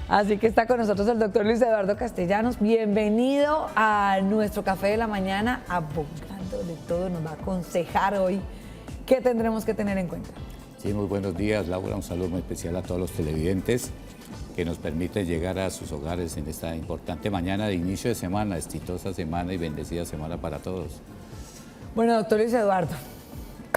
Así que está con nosotros el doctor Luis Eduardo Castellanos. Bienvenido a nuestro café de la mañana, abogado de todo, nos va a aconsejar hoy qué tendremos que tener en cuenta. Sí, muy buenos días, Laura. Un saludo muy especial a todos los televidentes que nos permite llegar a sus hogares en esta importante mañana de inicio de semana, exitosa semana y bendecida semana para todos. Bueno, doctor Luis Eduardo,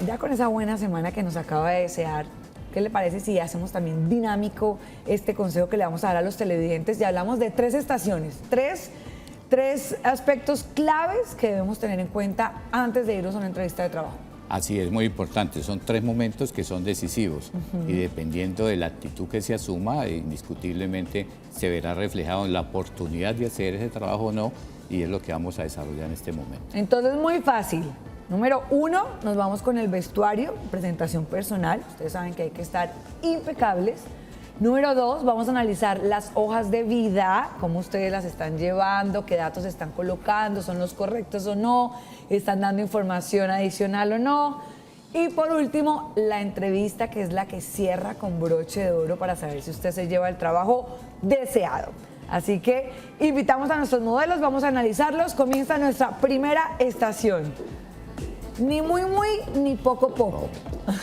ya con esa buena semana que nos acaba de desear, ¿qué le parece si hacemos también dinámico este consejo que le vamos a dar a los televidentes? Y hablamos de 3 estaciones, tres aspectos claves que debemos tener en cuenta antes de irnos a una entrevista de trabajo. Así es, muy importante. Son 3 momentos que son decisivos y dependiendo de la actitud que se asuma, indiscutiblemente se verá reflejado en la oportunidad de hacer ese trabajo o no, y es lo que vamos a desarrollar en este momento. Entonces, muy fácil. Número 1, nos vamos con el vestuario, presentación personal. Ustedes saben que hay que estar impecables. Número 2, vamos a analizar las hojas de vida, cómo ustedes las están llevando, qué datos están colocando, son los correctos o no, están dando información adicional o no. Y por último, la entrevista, que es la que cierra con broche de oro para saber si usted se lleva el trabajo deseado. Así que invitamos a nuestros modelos, vamos a analizarlos. Comienza nuestra primera estación. Ni muy, ni poco.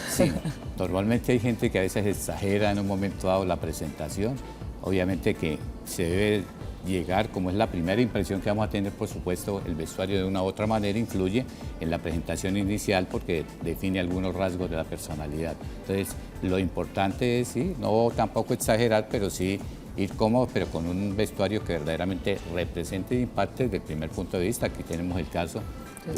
Sí, normalmente hay gente que a veces exagera en un momento dado la presentación. Obviamente que se debe llegar, como es la primera impresión que vamos a tener, por supuesto, el vestuario de una u otra manera influye en la presentación inicial porque define algunos rasgos de la personalidad. Entonces, lo importante es, sí, no tampoco exagerar, pero sí ir cómodo, pero con un vestuario que verdaderamente represente y impacte desde el primer punto de vista. Aquí tenemos el caso.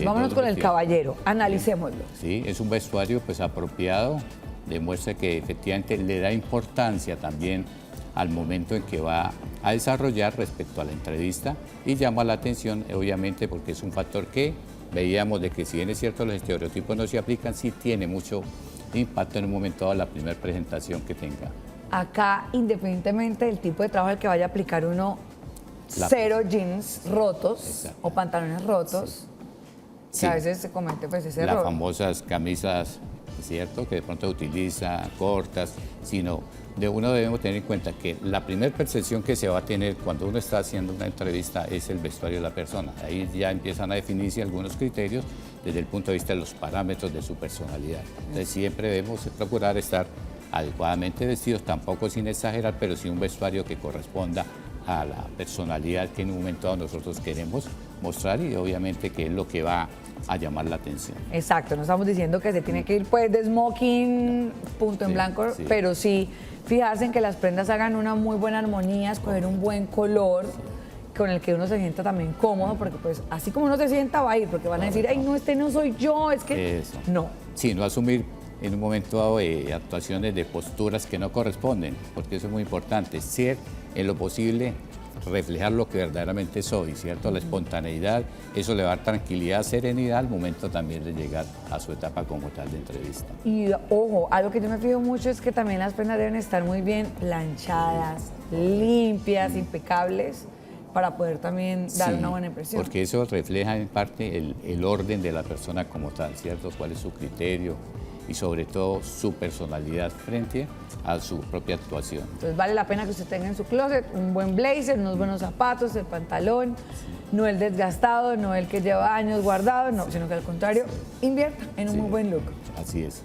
Vámonos con el caballero, analicémoslo. Sí, es un vestuario pues apropiado, demuestra que efectivamente le da importancia también al momento en que va a desarrollar respecto a la entrevista y llama la atención, obviamente, porque es un factor que veíamos de que si bien es cierto los estereotipos no se aplican, sí tiene mucho impacto en un momento dado la primera presentación que tenga. Acá, independientemente del tipo de trabajo al que vaya a aplicar uno, cero jeans rotos o pantalones rotos. Sí. Que a veces se comete pues ese error. Las famosas camisas, ¿cierto?, que de pronto utiliza cortas, sino de uno debemos tener en cuenta que la primera percepción que se va a tener cuando uno está haciendo una entrevista es el vestuario de la persona. Ahí ya empiezan a definirse algunos criterios desde el punto de vista de los parámetros de su personalidad. Entonces siempre debemos procurar estar adecuadamente vestidos, tampoco sin exagerar, pero sí un vestuario que corresponda a la personalidad que en un momento dado nosotros queremos mostrar y obviamente que es lo que va a llamar la atención. Exacto, no estamos diciendo que se tiene que ir pues de smoking, punto en blanco, pero sí fijarse en que las prendas hagan una muy buena armonía, escoger un buen color con el que uno se sienta también cómodo, porque pues así como uno se sienta va a ir, porque van a decir, ay no, este no soy yo, es que eso. No. Sí, no asumir en un momento dado actuaciones de posturas que no corresponden, porque eso es muy importante, ser en lo posible reflejar lo que verdaderamente soy, ¿cierto? La espontaneidad, eso le va a dar tranquilidad, serenidad al momento también de llegar a su etapa como tal de entrevista. Y ojo, algo que yo me fijo mucho es que también las prendas deben estar muy bien planchadas, limpias, impecables, para poder también dar una buena impresión. Porque eso refleja en parte el orden de la persona como tal, ¿cierto? Cuál es su criterio y sobre todo su personalidad frente a su propia actuación. Entonces vale la pena que usted tenga en su closet un buen blazer, unos buenos zapatos, el pantalón, no el desgastado, no el que lleva años guardado, no, sino que al contrario, invierta en un muy buen look. Así es.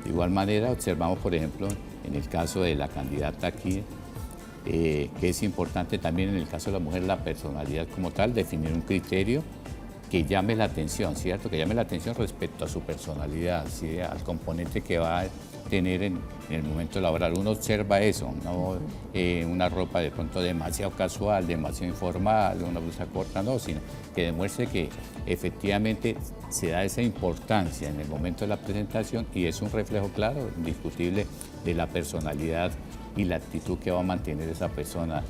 De igual manera observamos, por ejemplo, en el caso de la candidata aquí, que es importante también en el caso de la mujer, la personalidad como tal, definir un criterio que llame la atención, ¿cierto? Que llame la atención respecto a su personalidad, ¿sí? Al componente que va a tener en el momento laboral. Uno observa eso, no una ropa de pronto demasiado casual, demasiado informal, una blusa corta, no, sino que demuestre que efectivamente se da esa importancia en el momento de la presentación y es un reflejo claro, indiscutible, de la personalidad y la actitud que va a mantener esa persona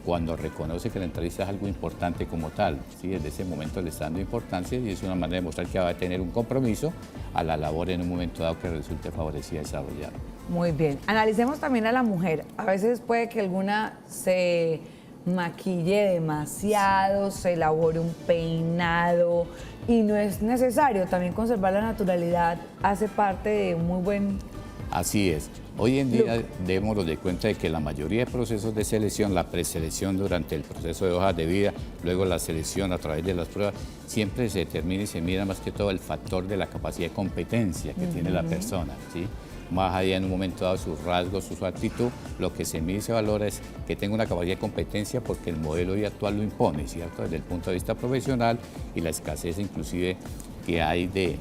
cuando reconoce que la entrevista es algo importante como tal, ¿sí? Desde ese momento le está dando importancia y es una manera de mostrar que va a tener un compromiso a la labor en un momento dado que resulte favorecida desarrollar. Muy bien. Analicemos también a la mujer. A veces puede que alguna se maquille demasiado, se elabore un peinado y no es necesario. También conservar la naturalidad hace parte de un muy buen Así es. Hoy en día démonos de cuenta de que la mayoría de procesos de selección, la preselección durante el proceso de hojas de vida, luego la selección a través de las pruebas, siempre se determina y se mira más que todo el factor de la capacidad de competencia que tiene la persona, ¿sí? Más allá en un momento dado sus rasgos, su actitud, lo que se mide y se valora es que tenga una capacidad de competencia porque el modelo hoy actual lo impone, ¿cierto? Desde el punto de vista profesional y la escasez inclusive que hay de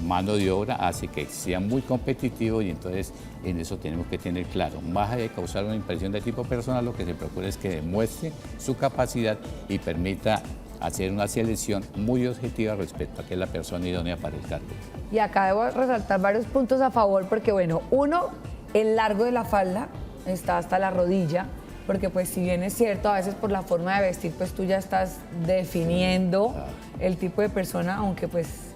mano de obra hace que sea muy competitivo y entonces en eso tenemos que tener claro. Más allá de causar una impresión de tipo personal, lo que se procura es que demuestre su capacidad y permita hacer una selección muy objetiva respecto a que es la persona idónea para el cargo. Y acá debo resaltar varios puntos a favor porque, bueno, uno, el largo de la falda está hasta la rodilla, porque pues si bien es cierto, a veces por la forma de vestir, pues tú ya estás definiendo el tipo de persona, aunque pues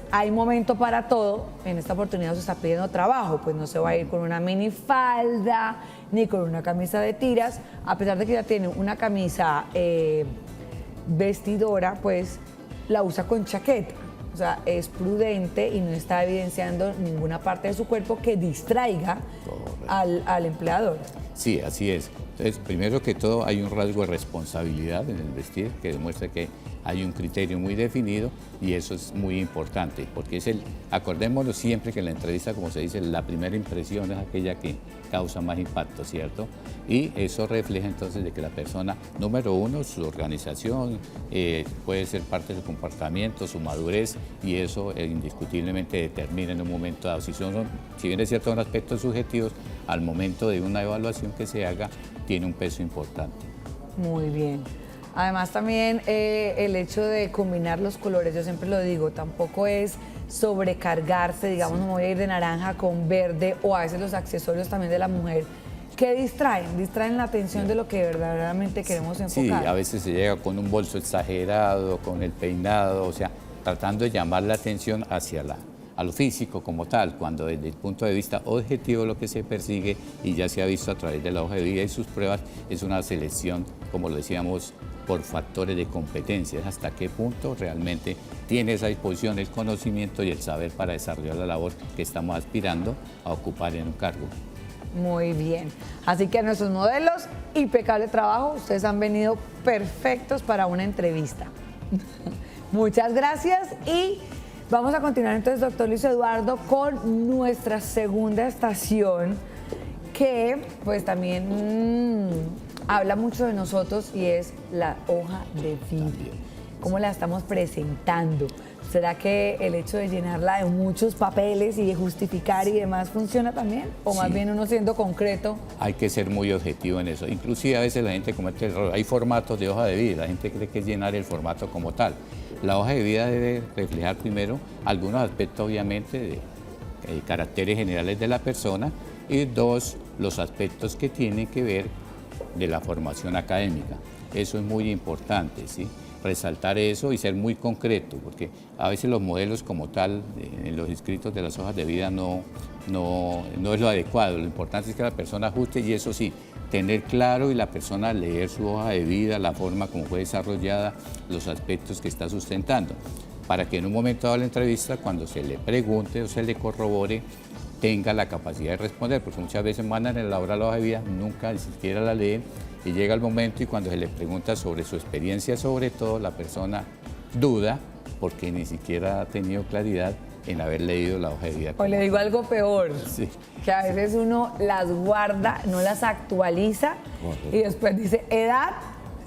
hay momento para todo. En esta oportunidad se está pidiendo trabajo, pues no se va a ir con una minifalda ni con una camisa de tiras, a pesar de que ya tiene una camisa vestidora, pues la usa con chaqueta. O sea, es prudente y no está evidenciando ninguna parte de su cuerpo que distraiga al empleador. Sí, así es. Entonces, primero que todo, hay un rasgo de responsabilidad en el vestir que demuestra que hay un criterio muy definido y eso es muy importante, porque acordémonos siempre que en la entrevista, como se dice, la primera impresión es aquella que causa más impacto, ¿cierto? Y eso refleja entonces de que la persona, número uno, su organización, puede ser parte de su comportamiento, su madurez, y eso indiscutiblemente determina en un momento dado. Si bien es cierto, son aspectos subjetivos, al momento de una evaluación que se haga, tiene un peso importante. Muy bien. Además también el hecho de combinar los colores, yo siempre lo digo, tampoco es sobrecargarse, digamos, no me voy a ir de naranja con verde, o a veces los accesorios también de la mujer que distraen la atención de lo que verdaderamente queremos enfocar. Sí, a veces se llega con un bolso exagerado, con el peinado, o sea, tratando de llamar la atención hacia a lo físico como tal, cuando desde el punto de vista objetivo lo que se persigue, y ya se ha visto a través de la hoja de vida y sus pruebas, es una selección, como lo decíamos, por factores de competencia, hasta qué punto realmente tiene esa disposición, el conocimiento y el saber para desarrollar la labor que estamos aspirando a ocupar en un cargo. Muy bien, así que nuestros modelos, impecable trabajo, ustedes han venido perfectos para una entrevista. Muchas gracias y vamos a continuar entonces, doctor Luis Eduardo, con nuestra segunda estación, que pues también habla mucho de nosotros y es la hoja de vida. ¿Cómo la estamos presentando? ¿Será que el hecho de llenarla de muchos papeles y de justificar y demás funciona también? ¿O más bien uno siendo concreto? Hay que ser muy objetivo en eso. Inclusive a veces la gente comete el error. Hay formatos de hoja de vida. La gente cree que es llenar el formato como tal. La hoja de vida debe reflejar primero algunos aspectos, obviamente, de caracteres generales de la persona, y dos, los aspectos que tienen que ver de la formación académica. Eso es muy importante, ¿sí? Resaltar eso y ser muy concreto, porque a veces los modelos como tal, en los inscritos de las hojas de vida no es lo adecuado. Lo importante es que la persona ajuste, y eso sí, tener claro y la persona leer su hoja de vida, la forma como fue desarrollada, los aspectos que está sustentando, para que en un momento dado de la entrevista, cuando se le pregunte o se le corrobore, tenga la capacidad de responder, porque muchas veces mandan a elaborar la hoja de vida, nunca ni siquiera la leen, y llega el momento y cuando se le pregunta sobre su experiencia, sobre todo, la persona duda porque ni siquiera ha tenido claridad en haber leído la hoja de vida. O le digo algo peor, sí, que a veces uno las guarda, no las actualiza, y después dice, edad,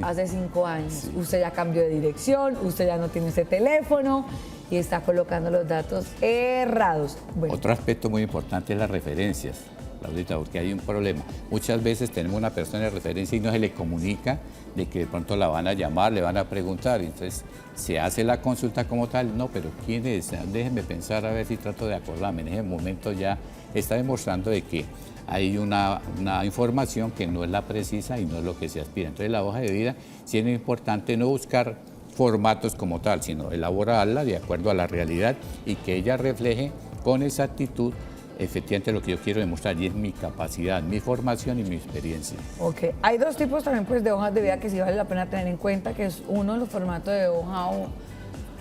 hace 5 años, sí. Usted ya cambió de dirección, usted ya no tiene ese teléfono y está colocando los datos errados. Bueno. Otro aspecto muy importante es las referencias, Laurita, porque hay un problema. Muchas veces tenemos una persona de referencia y no se le comunica de que de pronto la van a llamar, le van a preguntar, y entonces se hace la consulta como tal. No, pero ¿quién es? Déjenme pensar a ver si trato de acordarme. En ese momento ya está demostrando de que hay una información que no es la precisa y no es lo que se aspira. Entonces la hoja de vida sí es importante no buscar formatos como tal, sino elaborarla de acuerdo a la realidad y que ella refleje con exactitud efectivamente lo que yo quiero demostrar, y es mi capacidad, mi formación y mi experiencia. Ok, hay dos tipos también pues de hojas de vida que sí vale la pena tener en cuenta, que es uno, los formatos de hoja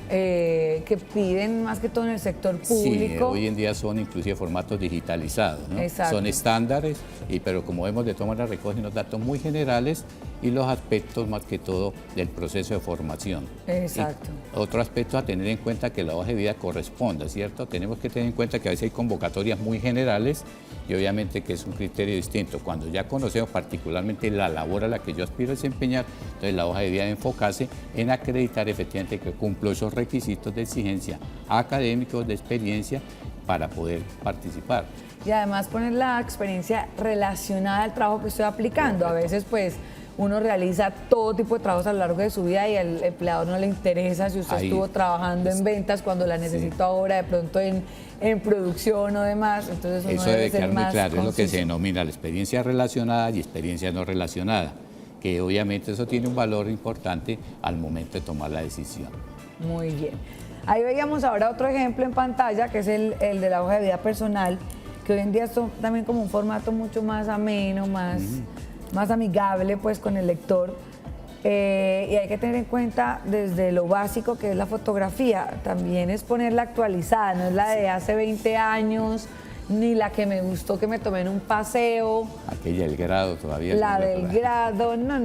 que piden más que todo en el sector Sí, público. hoy en día son inclusive formatos digitalizados, ¿no? Exacto. Son estándares, pero como vemos de todas maneras recogen los datos muy generales y los aspectos más que todo del proceso de formación. Exacto. Y otro aspecto a tener en cuenta que la hoja de vida corresponda, ¿cierto? Tenemos que tener en cuenta que a veces hay convocatorias muy generales y obviamente que es un criterio distinto. Cuando ya conocemos particularmente la labor a la que yo aspiro a desempeñar, entonces la hoja de vida debe enfocarse en acreditar efectivamente que cumplo esos requisitos de exigencia académicos, de experiencia, para poder participar. Y además poner la experiencia relacionada al trabajo que estoy aplicando. A veces pues uno realiza todo tipo de trabajos a lo largo de su vida y al empleador no le interesa si usted Ahí, estuvo trabajando en ventas cuando la necesito ahora, de pronto en producción o demás. Entonces uno Eso debe ser quedar muy más claro, es lo que se conciso. denomina la experiencia relacionada y experiencia no relacionada, que obviamente eso tiene un valor importante al momento de tomar la decisión. Muy bien. Ahí veíamos ahora otro ejemplo en pantalla, que es el de la hoja de vida personal, que hoy en día es también como un formato mucho más ameno, más amigable pues con el lector. Y hay que tener en cuenta desde lo básico que es la fotografía, también es ponerla actualizada, no es la de hace 20 años, ni la que me gustó que me tomé en un paseo, Aquella del grado todavía. la no del grado, no.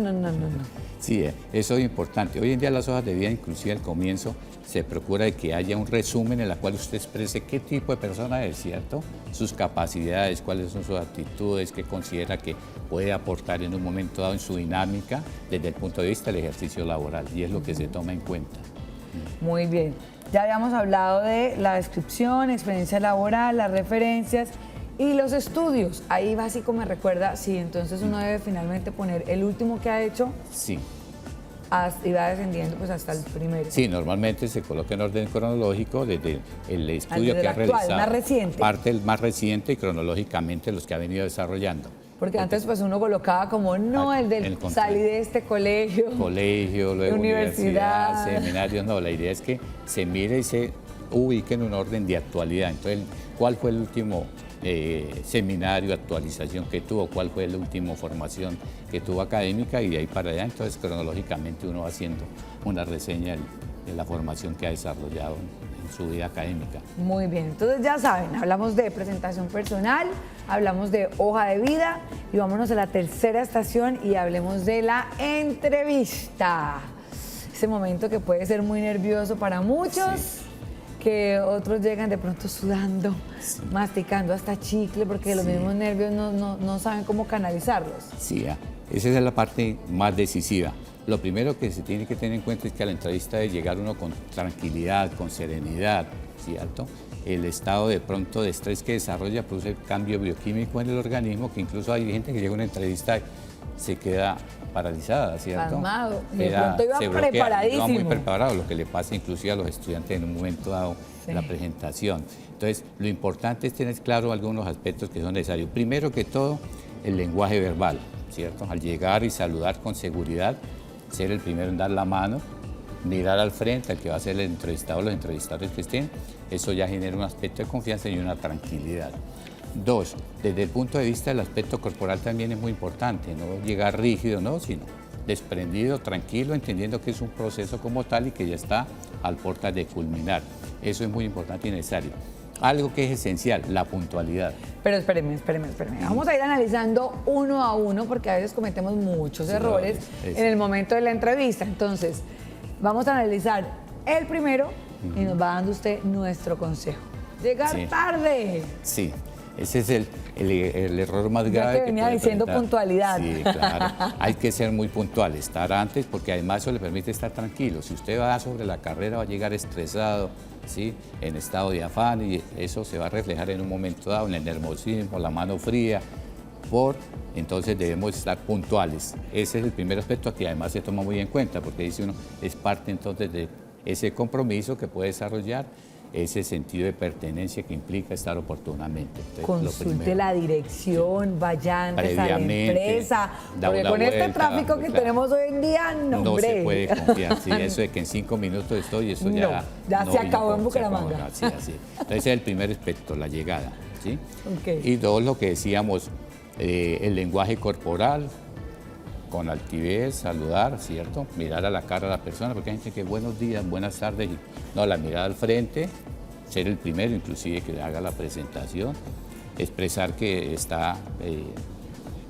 Sí, eso es importante. Hoy en día las hojas de vida, inclusive al comienzo, se procura de que haya un resumen en el cual usted exprese qué tipo de persona es, ¿cierto? Sus capacidades, cuáles son sus actitudes, qué considera que puede aportar en un momento dado en su dinámica desde el punto de vista del ejercicio laboral, y es lo que se toma en cuenta. Muy bien. Ya habíamos hablado de la descripción, experiencia laboral, las referencias y los estudios. Ahí básico me recuerda, sí, entonces uno debe finalmente poner el último que ha hecho Sí. y va descendiendo pues hasta el primero. Sí, normalmente se coloca en orden cronológico desde el estudio desde que el ha actual, realizado. más reciente. Parte el más reciente y cronológicamente los que ha venido desarrollando. Porque antes pues uno colocaba como, no, el del salí de este colegio. Colegio, luego universidad, seminarios, no, la idea es que se mire y se ubique en un orden de actualidad. Entonces, ¿cuál fue el último seminario, actualización que tuvo? ¿Cuál fue la última formación que tuvo académica? Y de ahí para allá, entonces cronológicamente uno va haciendo una reseña de la formación que ha desarrollado en su vida académica. Muy bien, entonces ya saben, hablamos de presentación personal, hablamos de hoja de vida y vámonos a la tercera estación y hablemos de la entrevista. Ese momento que puede ser muy nervioso para muchos, Sí. que otros llegan de pronto sudando, masticando hasta chicle porque los mismos nervios no saben cómo canalizarlos. Sí, esa es la parte más decisiva. Lo primero que se tiene que tener en cuenta es que a la entrevista debe llegar uno con tranquilidad, con serenidad, ¿cierto? El estado de pronto de estrés que desarrolla produce cambio bioquímico en el organismo, que incluso hay gente que llega a una entrevista y se queda paralizada, ¿cierto? Calmado, de pronto iba preparadísimo. Iba muy preparado, lo que le pasa inclusive a los estudiantes en un momento dado Sí. la presentación. Entonces, lo importante es tener claro algunos aspectos que son necesarios. Primero que todo, el lenguaje verbal, ¿cierto? Al llegar y saludar con seguridad, ser el primero en dar la mano, mirar al frente al que va a ser el entrevistado, los entrevistadores que estén, eso ya genera un aspecto de confianza y una tranquilidad. Dos, desde el punto de vista del aspecto corporal también es muy importante, no llegar rígido, ¿no? Sino desprendido, tranquilo, entendiendo que es un proceso como tal y que ya está al portal de culminar. Eso es muy importante y necesario. Algo que es esencial, la puntualidad. Pero espérenme. Vamos a ir analizando uno a uno porque a veces cometemos muchos errores en el momento de la entrevista. Entonces, vamos a analizar el primero y nos va dando usted nuestro consejo. Llegar tarde. Sí, ese es el error más Ya grave. que venía puede diciendo presentar. puntualidad. Sí, claro. Hay que ser muy puntual, estar antes, porque además eso le permite estar tranquilo. Si usted va sobre la carrera, va a llegar estresado, ¿sí? En estado de afán, y eso se va a reflejar en un momento dado, en el nerviosismo, la mano fría. Entonces debemos estar puntuales. Ese es el primer aspecto que además se toma muy en cuenta, porque dice uno, es parte entonces de ese compromiso que puede desarrollar, ese sentido de pertenencia que implica estar oportunamente. Entonces, Consulte la dirección, vaya antes a la Previamente, empresa, da porque una con este vuelta, tráfico que claro. tenemos hoy en día, no, No hombre. se puede confiar, sí, eso de que en 5 minutos estoy, eso No, ya... ya se acabó en Bucaramanga. Se acabó, sí, así. Entonces ese es el primer aspecto, la llegada, ¿sí? Ok. Y dos, lo que decíamos, el lenguaje corporal, con altivez, saludar, ¿cierto? Mirar a la cara a la persona, porque hay gente que buenos días, buenas tardes, y no, la mirada al frente, ser el primero inclusive que haga la presentación, expresar que está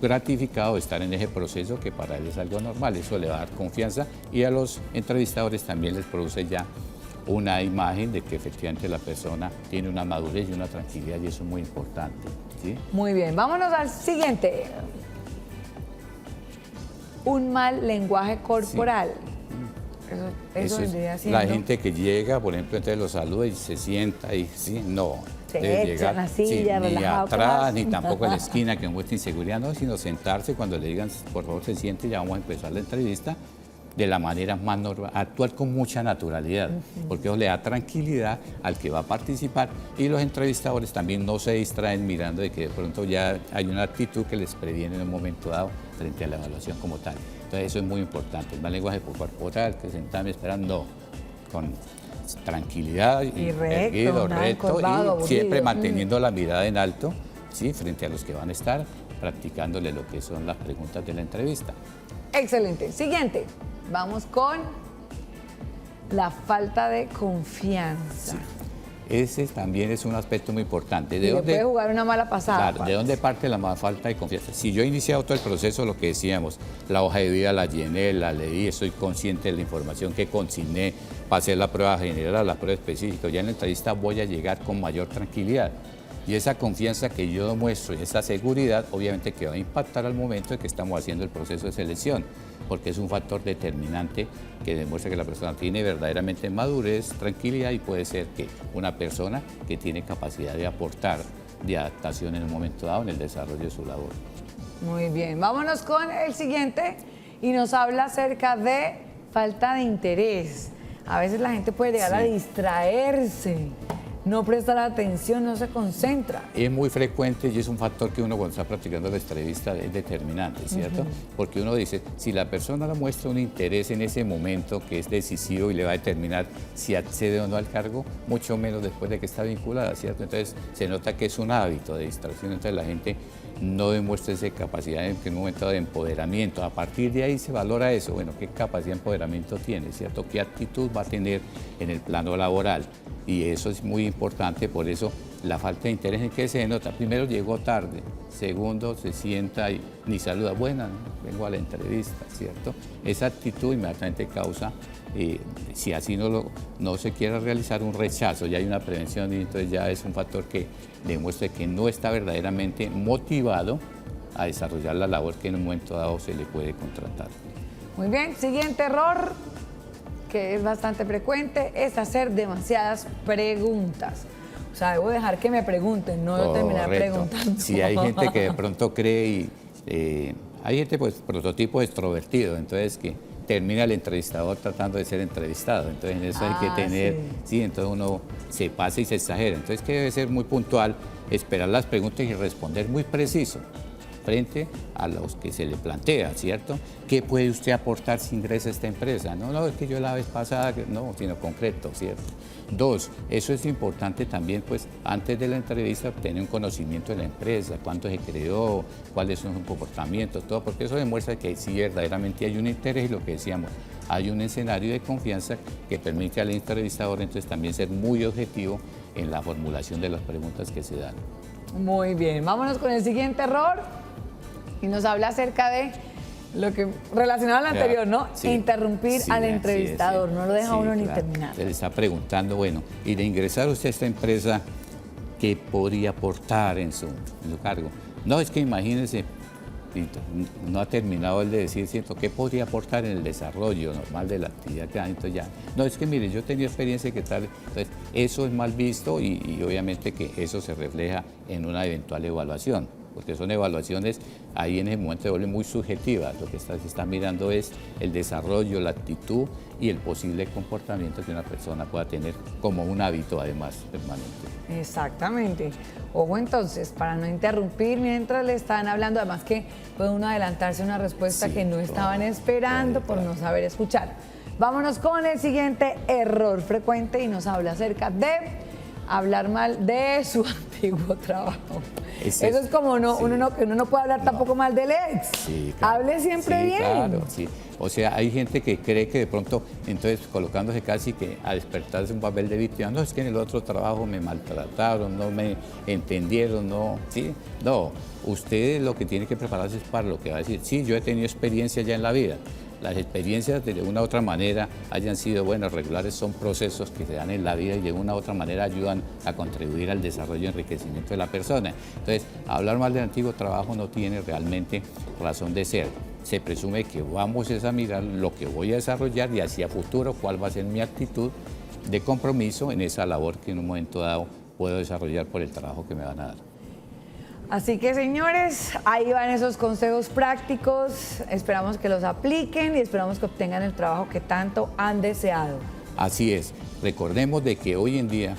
gratificado de estar en ese proceso, que para él es algo normal, eso le va a dar confianza, y a los entrevistadores también les produce ya una imagen de que efectivamente la persona tiene una madurez y una tranquilidad, y eso es muy importante, ¿sí? Muy bien, vámonos al siguiente. Un mal lenguaje corporal. Sí. Eso vendría siendo... La gente que llega, por ejemplo, entonces lo saluda y se sienta y sí, no. Se echa en la silla, ni relajado, atrás, ni tampoco en la esquina que muestre inseguridad, no, sino sentarse cuando le digan, por favor, se siente, ya vamos a empezar la entrevista, de la manera más normal, actuar con mucha naturalidad, porque eso le da tranquilidad al que va a participar, y los entrevistadores también no se distraen mirando de que de pronto ya hay una actitud que les previene en un momento dado frente a la evaluación como tal. Entonces eso es muy importante, el mal lenguaje corporal, que sentarme esperando con tranquilidad y erguido, recto, y siempre manteniendo la mirada en alto, ¿sí? Frente a los que van a estar practicándole lo que son las preguntas de la entrevista. Excelente. Siguiente. Vamos con la falta de confianza. Sí. Ese también es un aspecto muy importante. ¿De dónde puede jugar una mala pasada? Claro, ¿de dónde parte la falta de confianza? Si yo he iniciado todo el proceso, lo que decíamos, la hoja de vida la llené, la leí, estoy consciente de la información que consigné, pasé la prueba general, la prueba específica, ya en la entrevista voy a llegar con mayor tranquilidad. Y esa confianza que yo muestro y esa seguridad, obviamente que va a impactar al momento de que estamos haciendo el proceso de selección, porque es un factor determinante que demuestra que la persona tiene verdaderamente madurez, tranquilidad, y puede ser que una persona que tiene capacidad de aportar, de adaptación en un momento dado en el desarrollo de su labor. Muy bien, vámonos con el siguiente, y nos habla acerca de falta de interés. A veces la gente puede llegar a distraerse, no prestar atención, no se concentra. Es muy frecuente y es un factor que uno cuando está practicando la entrevista es determinante, ¿cierto? Porque uno dice, si la persona le muestra un interés en ese momento que es decisivo y le va a determinar si accede o no al cargo, mucho menos después de que está vinculada, ¿cierto? Entonces se nota que es un hábito de distracción, entonces la gente no demuestra esa capacidad en un momento de empoderamiento. A partir de ahí se valora eso, bueno, qué capacidad de empoderamiento tiene, ¿cierto? ¿Qué actitud va a tener en el plano laboral? Y eso es muy importante, por eso la falta de interés en que se nota. Primero, llegó tarde. Segundo, se sienta y ni saluda. Buena, vengo a la entrevista, ¿cierto? Esa actitud inmediatamente causa, si así no se quiere realizar, un rechazo. Ya hay una prevención y entonces ya es un factor que demuestra que no está verdaderamente motivado a desarrollar la labor que en un momento dado se le puede contratar. Muy bien, siguiente error, que es bastante frecuente, es hacer demasiadas preguntas. O sea, debo dejar que me pregunten, no terminar preguntando. Sí, hay gente que de pronto cree y hay gente, pues, prototipo extrovertido, entonces que termina el entrevistador tratando de ser entrevistado. Entonces en eso hay que tener, sí, entonces uno se pasa y se exagera. Entonces que debe ser muy puntual, esperar las preguntas y responder muy preciso frente a los que se le plantea, ¿cierto? ¿Qué puede usted aportar si ingresa a esta empresa? No, es que yo la vez pasada, no, sino concreto, ¿cierto? Dos, eso es importante también, pues, antes de la entrevista, tener un conocimiento de la empresa, cuánto se creó, cuáles son sus comportamientos, todo, porque eso demuestra que sí, verdaderamente hay un interés y lo que decíamos, hay un escenario de confianza que permite al entrevistador entonces también ser muy objetivo en la formulación de las preguntas que se dan. Muy bien, vámonos con el siguiente error. Y nos habla acerca de lo que relacionado al anterior, ¿no? Sí, interrumpir al entrevistador, no lo deja uno ni terminar. Se le está preguntando, bueno, y de ingresar usted a esta empresa, ¿qué podría aportar en su cargo? No, es que imagínese, no ha terminado el de decir, ¿cierto? ¿Qué podría aportar en el desarrollo normal de la actividad que da? Entonces ya, no, es que mire, yo tenía experiencia, ¿qué tal? Entonces, eso es mal visto y obviamente que eso se refleja en una eventual evaluación, porque son evaluaciones, ahí en ese momento se vuelven muy subjetivas. Lo que se está mirando es el desarrollo, la actitud y el posible comportamiento que una persona pueda tener como un hábito, además, permanente. Exactamente. Ojo entonces, para no interrumpir mientras le están hablando, además que puede uno adelantarse a una respuesta que no estaban esperando por no saber escuchar. Vámonos con el siguiente error frecuente y nos habla acerca de hablar mal de su antiguo trabajo. Ese Eso es como uno no puede hablar tampoco mal del ex. Sí, claro. Hable siempre Sí, bien. Claro, sí. O sea, hay gente que cree que de pronto, entonces colocándose casi que a despertarse un papel de víctima, no, es que en el otro trabajo me maltrataron, no me entendieron, no, sí, no. Usted lo que tiene que prepararse es para lo que va a decir. Sí, yo he tenido experiencia ya en la vida. Las experiencias de una u otra manera hayan sido buenas, regulares, son procesos que se dan en la vida y de una u otra manera ayudan a contribuir al desarrollo y enriquecimiento de la persona. Entonces, hablar mal del antiguo trabajo no tiene realmente razón de ser. Se presume que vamos a mirar lo que voy a desarrollar y hacia futuro cuál va a ser mi actitud de compromiso en esa labor que en un momento dado puedo desarrollar por el trabajo que me van a dar. Así que, señores, ahí van esos consejos prácticos. Esperamos que los apliquen y esperamos que obtengan el trabajo que tanto han deseado. Así es. Recordemos de que hoy en día,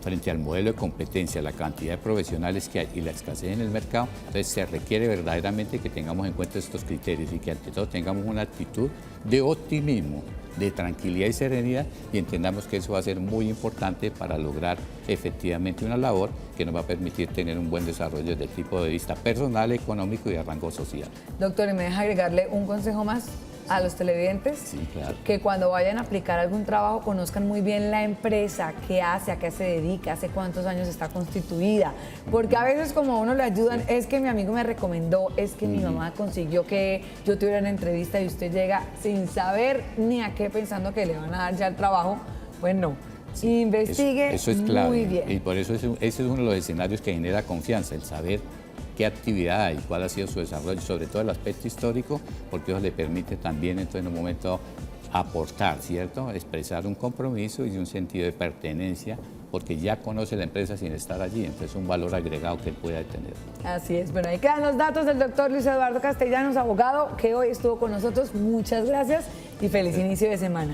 frente al modelo de competencia, la cantidad de profesionales que hay y la escasez en el mercado, entonces se requiere verdaderamente que tengamos en cuenta estos criterios y que ante todo tengamos una actitud de optimismo, de tranquilidad y serenidad, y entendamos que eso va a ser muy importante para lograr efectivamente una labor que nos va a permitir tener un buen desarrollo desde el tipo de vista personal, económico y de rango social. Doctor, ¿y me deja agregarle un consejo más a los televidentes? Sí, claro. Que cuando vayan a aplicar algún trabajo conozcan muy bien la empresa, qué hace, a qué se dedica, hace cuántos años está constituida. Porque a veces como a uno le ayudan, es que mi amigo me recomendó, es que mi mamá consiguió que yo tuviera una entrevista y usted llega sin saber ni a qué pensando que le van a dar ya el trabajo. Pues no. Sí, investigue eso es clave, muy bien. y por eso ese es uno de los escenarios que genera confianza, el saber qué actividad hay, cuál ha sido su desarrollo, sobre todo el aspecto histórico, porque eso le permite también entonces en un momento aportar, ¿cierto? Expresar un compromiso y un sentido de pertenencia, porque ya conoce la empresa sin estar allí, entonces un valor agregado que él pueda tener. Así es, bueno, ahí quedan los datos del doctor Luis Eduardo Castellanos, abogado, que hoy estuvo con nosotros. Muchas gracias y feliz inicio de semana.